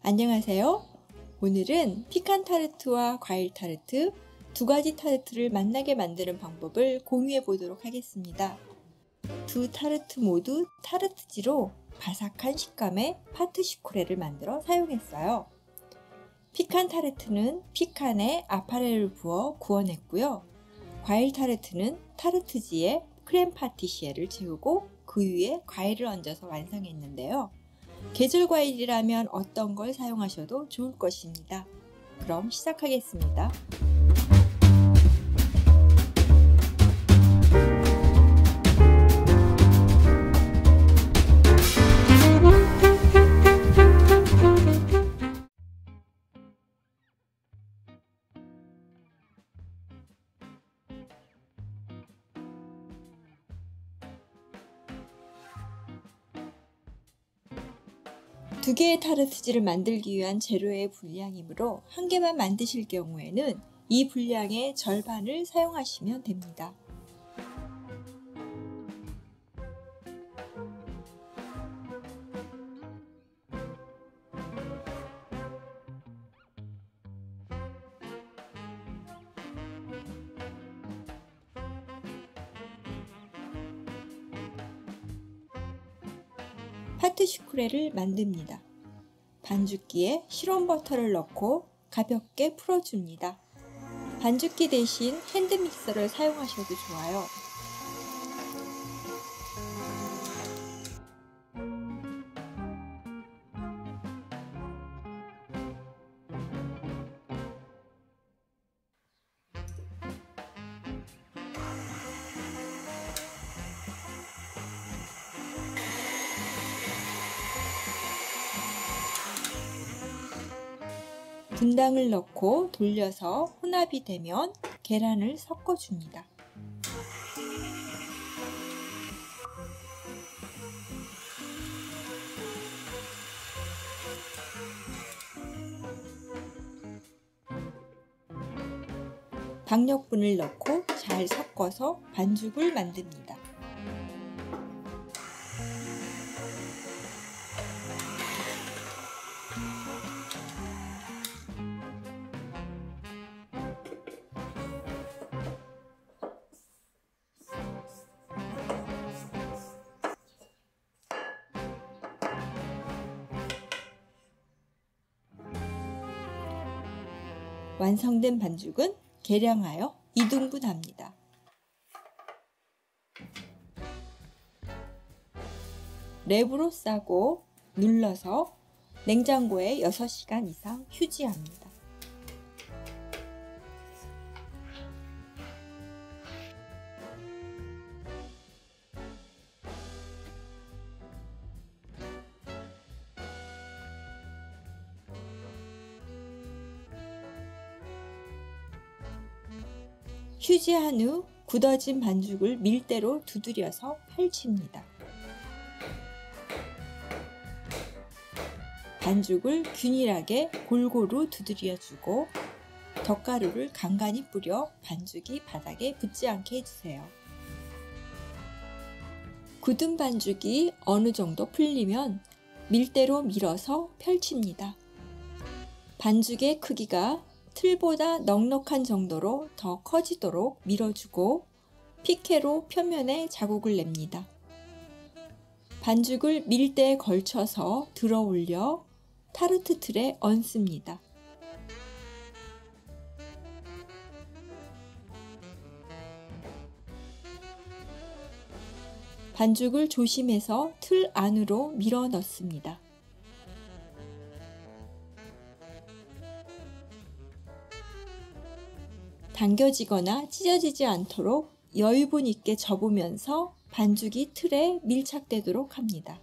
안녕하세요. 오늘은 피칸 타르트와 과일 타르트 두 가지 타르트를 만나게 만드는 방법을 공유해 보도록 하겠습니다. 두 타르트 모두 타르트지로 바삭한 식감의 파트 슈크레를 만들어 사용했어요. 피칸 타르트는 피칸에 아파레를 부어 구워냈고요. 과일 타르트는 타르트지에 크렘 파티시에를 채우고 그 위에 과일을 얹어서 완성했는데요. 계절 과일이라면 어떤 걸 사용하셔도 좋을 것입니다. 그럼 시작하겠습니다. 두 개의 타르트지를 만들기 위한 재료의 분량이므로 한 개만 만드실 경우에는 이 분량의 절반을 사용하시면 됩니다. 파트 슈크레를 만듭니다. 반죽기에 시럽 버터를 넣고 가볍게 풀어줍니다. 반죽기 대신 핸드 믹서를 사용하셔도 좋아요. 분당을 넣고 돌려서 혼합이 되면 계란을 섞어줍니다. 박력분을 넣고 잘 섞어서 반죽을 만듭니다. 완성된 반죽은 계량하여 2등분합니다. 랩으로 싸고 눌러서 냉장고에 6시간 이상 휴지합니다. 휴지한 후 굳어진 반죽을 밀대로 두드려서 펼칩니다. 반죽을 균일하게 골고루 두드려주고 덧가루를 간간히 뿌려 반죽이 바닥에 붙지 않게 해주세요. 굳은 반죽이 어느 정도 풀리면 밀대로 밀어서 펼칩니다. 반죽의 크기가 틀보다 넉넉한 정도로 더 커지도록 밀어주고 피케로 표면에 자국을 냅니다. 반죽을 밀대에 걸쳐서 들어 올려 타르트 틀에 얹습니다. 반죽을 조심해서 틀 안으로 밀어 넣습니다. 당겨지거나 찢어지지 않도록 여유분 있게 접으면서 반죽이 틀에 밀착되도록 합니다.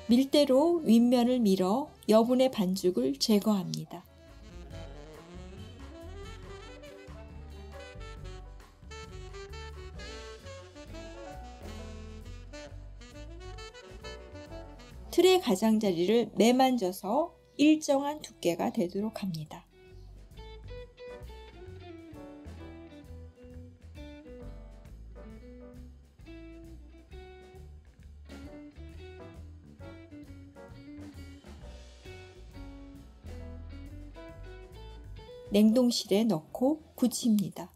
밀대로 윗면을 밀어 여분의 반죽을 제거합니다. 틀의 가장자리를 매만져서 일정한 두께가 되도록 합니다. 냉동실에 넣고 굳힙니다.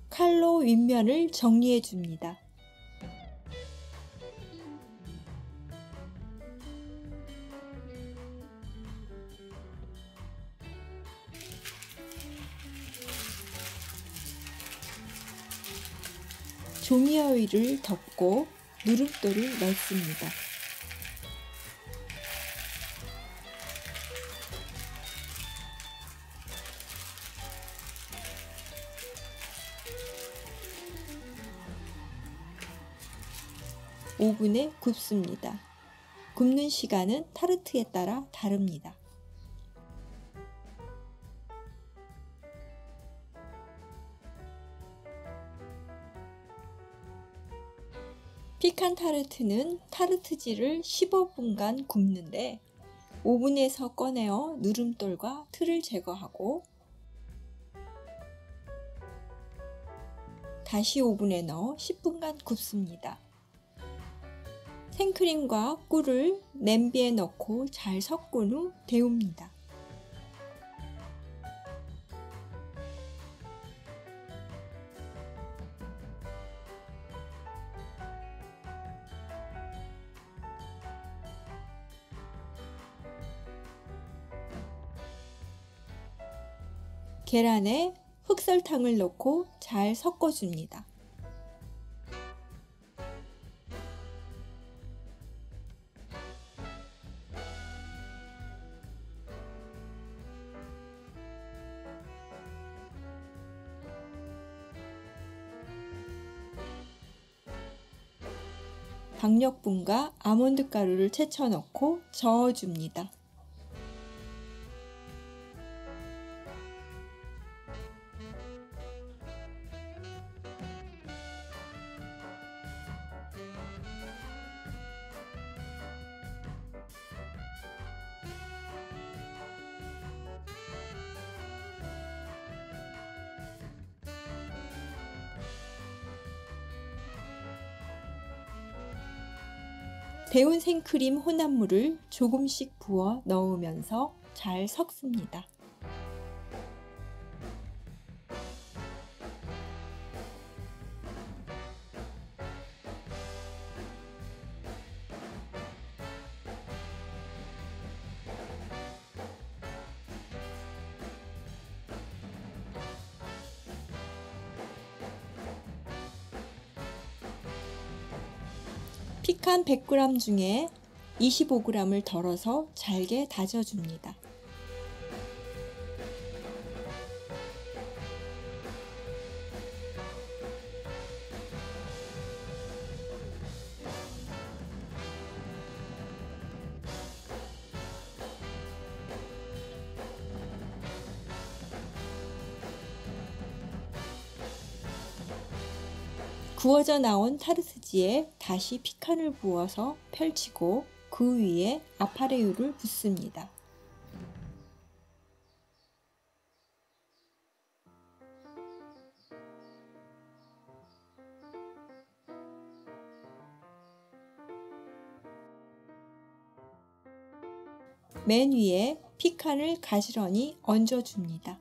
칼로 윗면을 정리해 줍니다. 종이어휘를 덮고 누름돌을 넣습니다. 오븐에 굽습니다. 굽는 시간은 타르트에 따라 다릅니다. 피칸 타르트는 타르트지를 15분간 굽는데 오븐에서 꺼내어 누름돌과 틀을 제거하고 다시 오븐에 넣어 10분간 굽습니다. 생크림과 꿀을 냄비에 넣고 잘 섞은 후 데웁니다. 계란에 흑설탕을 넣고 잘 섞어줍니다. 박력분과 아몬드 가루를 채쳐 넣고 저어줍니다. 데운 생크림 혼합물을 조금씩 부어 넣으면서 잘 섞습니다. 피칸 100g 중에 25g을 덜어서 잘게 다져줍니다. 구워져 나온 타르트지에 다시 피칸을 부어서 펼치고 그 위에 아파레유를 붓습니다. 맨 위에 피칸을 가지런히 얹어줍니다.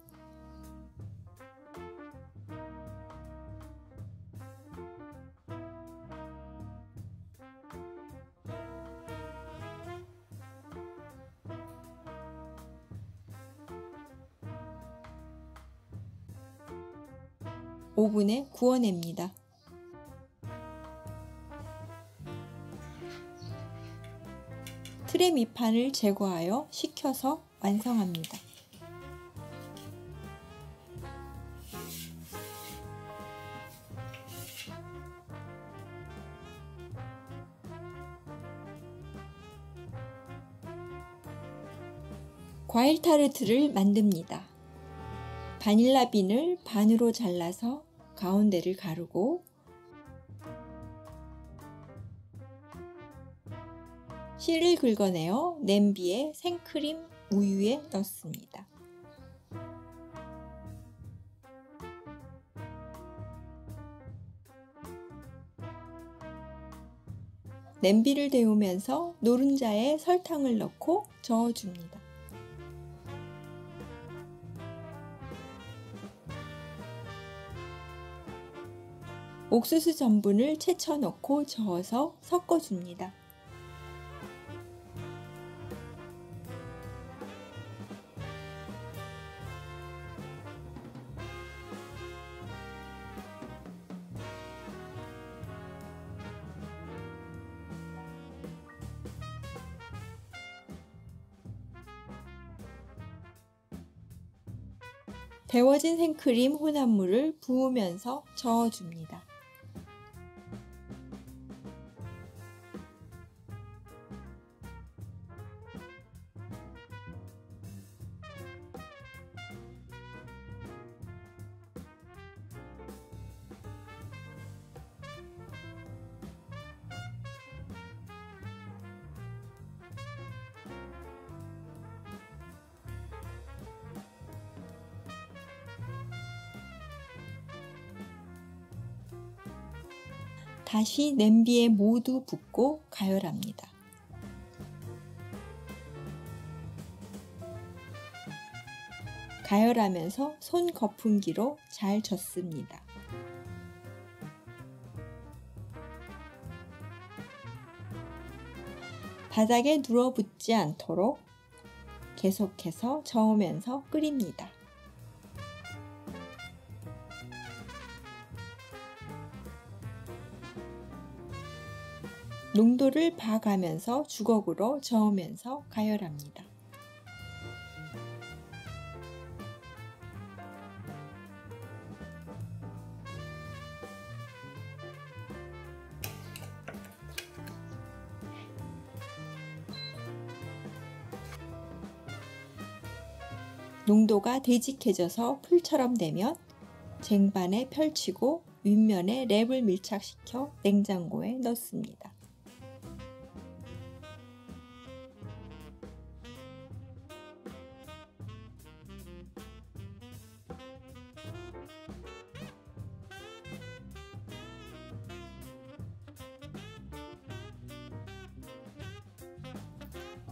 오븐에 구워냅니다. 틀의 밑판을 제거하여 식혀서 완성합니다. 과일 타르트를 만듭니다. 바닐라 빈을 반으로 잘라서 가운데를 가르고 씨를 긁어내어 냄비에 생크림, 우유에 넣습니다. 냄비를 데우면서 노른자에 설탕을 넣고 저어줍니다. 옥수수 전분을 채쳐 넣고 저어서 섞어줍니다. 데워진 생크림 혼합물을 부으면서 저어줍니다. 다시 냄비에 모두 붓고 가열합니다. 가열하면서 손 거품기로 잘 젓습니다. 바닥에 눌어붙지 않도록 계속해서 저으면서 끓입니다. 농도를 봐가면서 주걱으로 저으면서 가열합니다. 농도가 되직해져서 풀처럼 되면 쟁반에 펼치고 윗면에 랩을 밀착시켜 냉장고에 넣습니다.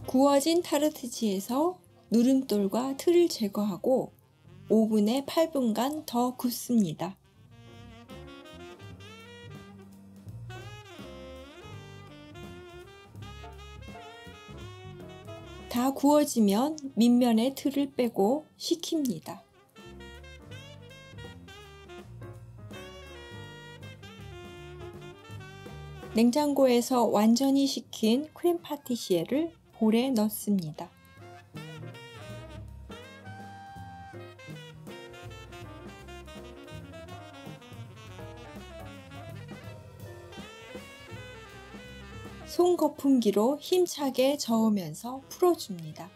구워진 타르트지에서 누름돌과 틀을 제거하고 오븐에 8분간 더 굽습니다. 다 구워지면 밑면의 틀을 빼고 식힙니다. 냉장고에서 완전히 식힌 크림 파티시에를 볼에 넣습니다. 손 거품기로 힘차게 저으면서 풀어줍니다.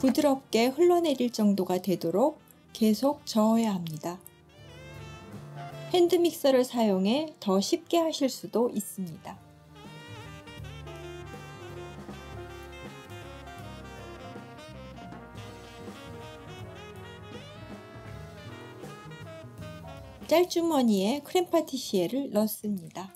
부드럽게 흘러내릴 정도가 되도록 계속 저어야 합니다. 핸드믹서를 사용해 더 쉽게 하실 수도 있습니다. 짤주머니에 크림 파티시에를 넣습니다.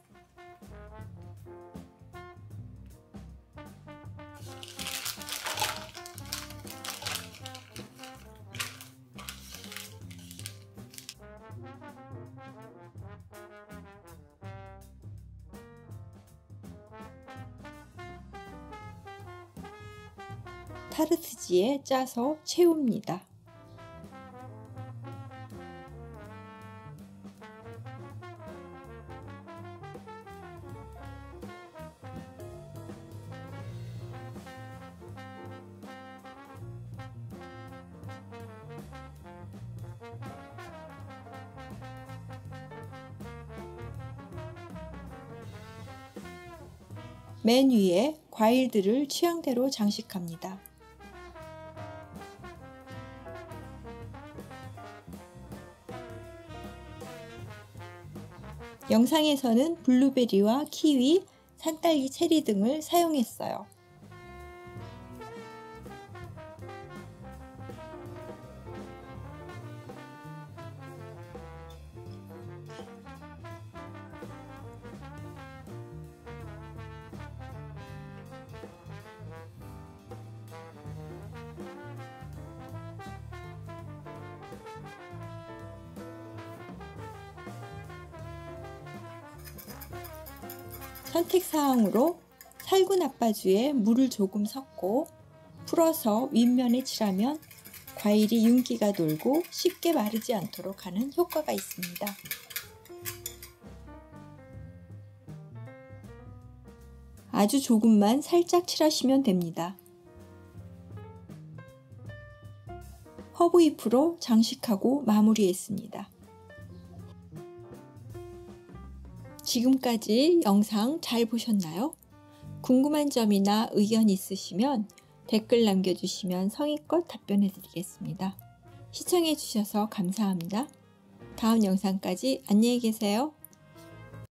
타르트지에 짜서 채웁니다. 맨 위에 과일들을 취향대로 장식합니다. 영상에서는 블루베리와 키위, 산딸기, 체리 등을 사용했어요. 선택사항으로 살균 앞바주에 물을 조금 섞고 풀어서 윗면에 칠하면 과일이 윤기가 돌고 쉽게 마르지 않도록 하는 효과가 있습니다. 아주 조금만 살짝 칠하시면 됩니다. 허브잎으로 장식하고 마무리했습니다. 지금까지 영상 잘 보셨나요? 궁금한 점이나 의견 있으시면 댓글 남겨주시면 성의껏 답변해 드리겠습니다. 시청해 주셔서 감사합니다. 다음 영상까지 안녕히 계세요.